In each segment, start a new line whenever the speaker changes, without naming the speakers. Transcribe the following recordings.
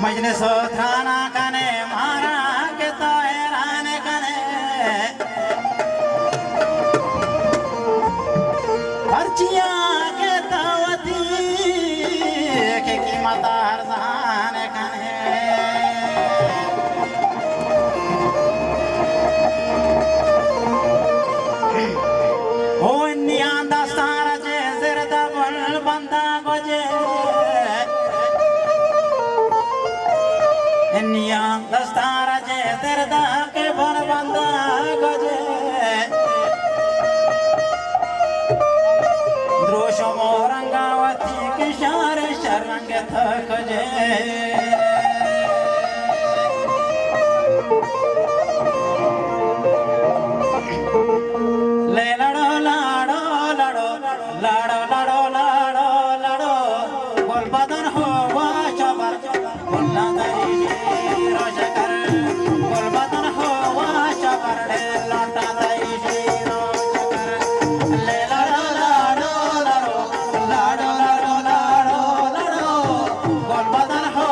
मजलिस थाना कने मारा के तो हैरान कने पर्चिया के दावती के कीमत हरजान कने हो नियां दस्तार जे जिरदा बल बंदा गजे नियां दस्तार जे जिरदा के बल बंदा गजे द्रोश मोरंगावती के शार शरंग थक जे ले लड़ो लाड़ो लड़ो लाड़ो लाड़ो लाड़ो लड़ो गोल बदन हो चबर बोलना दई रोज कर गोल बदन हो चबर लौटा दई रोज कर ले लड़ो लाड़ो लड़ो लाड़ो लाड़ो लाड़ो लड़ो गोल बदन हो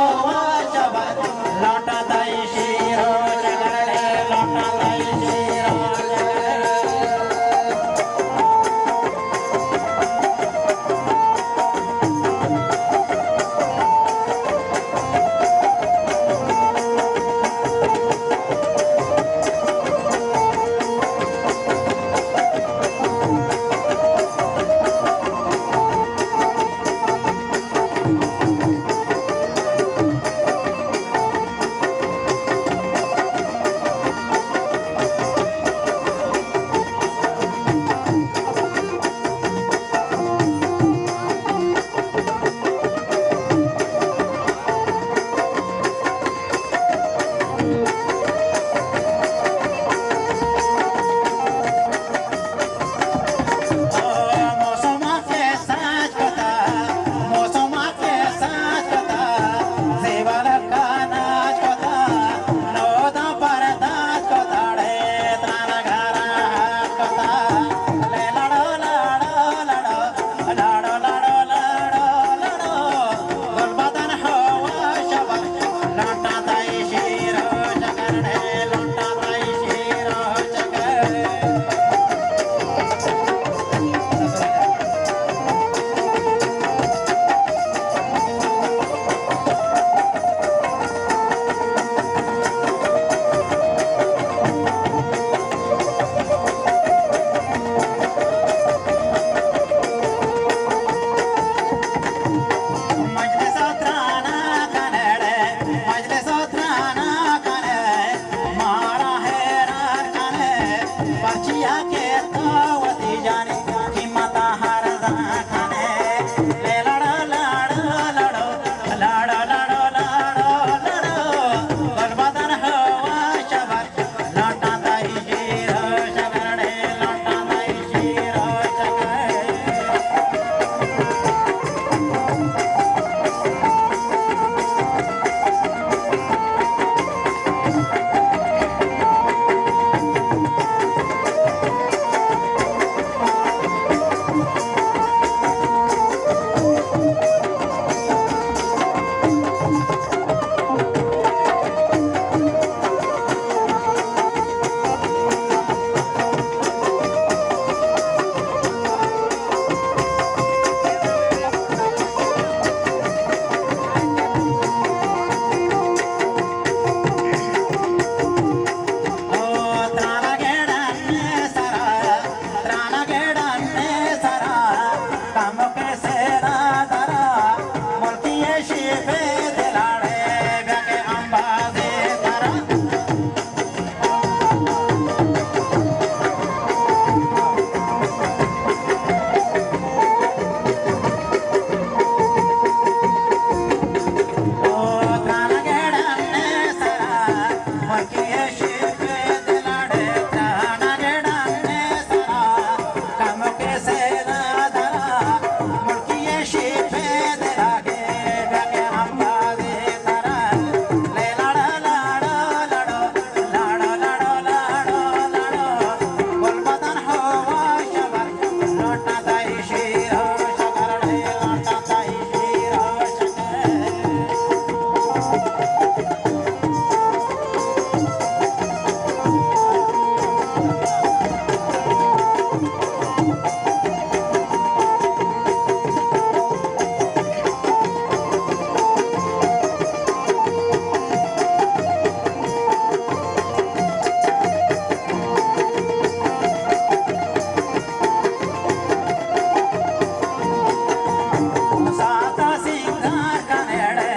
साता सिंगार कनेडे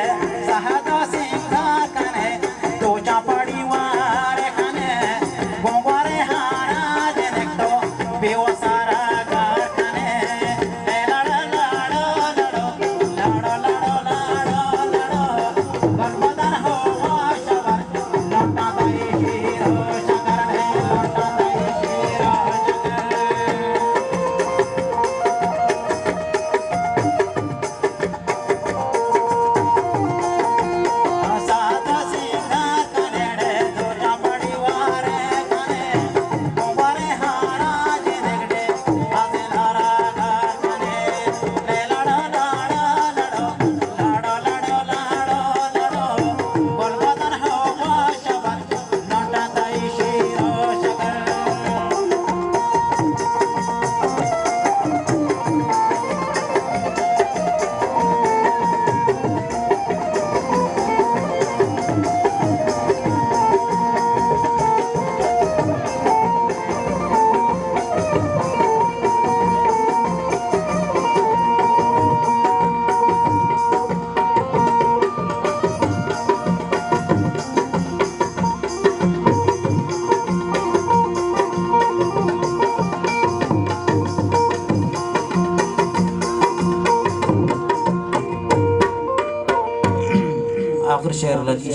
सहता सिंगार कने तुझ्या पडीवारे कने गोंगवारे हारा जे देखतो बेवसारा गार कने लड लड लडो लड लड लड लडो गणपतन हो वाशवर लोटा ताई शिरो शकर रे लोटा ताई शिरो शकर साता सिंगार कनेडे तुझ्या पडीवारे कने गोंगवारे हारा जे देखडे आदिलारा गार कने लड लड लडो लड लड लडो गणपतन हो वाशवर लोटा ताई शिरो शकर आखिर शेर लगी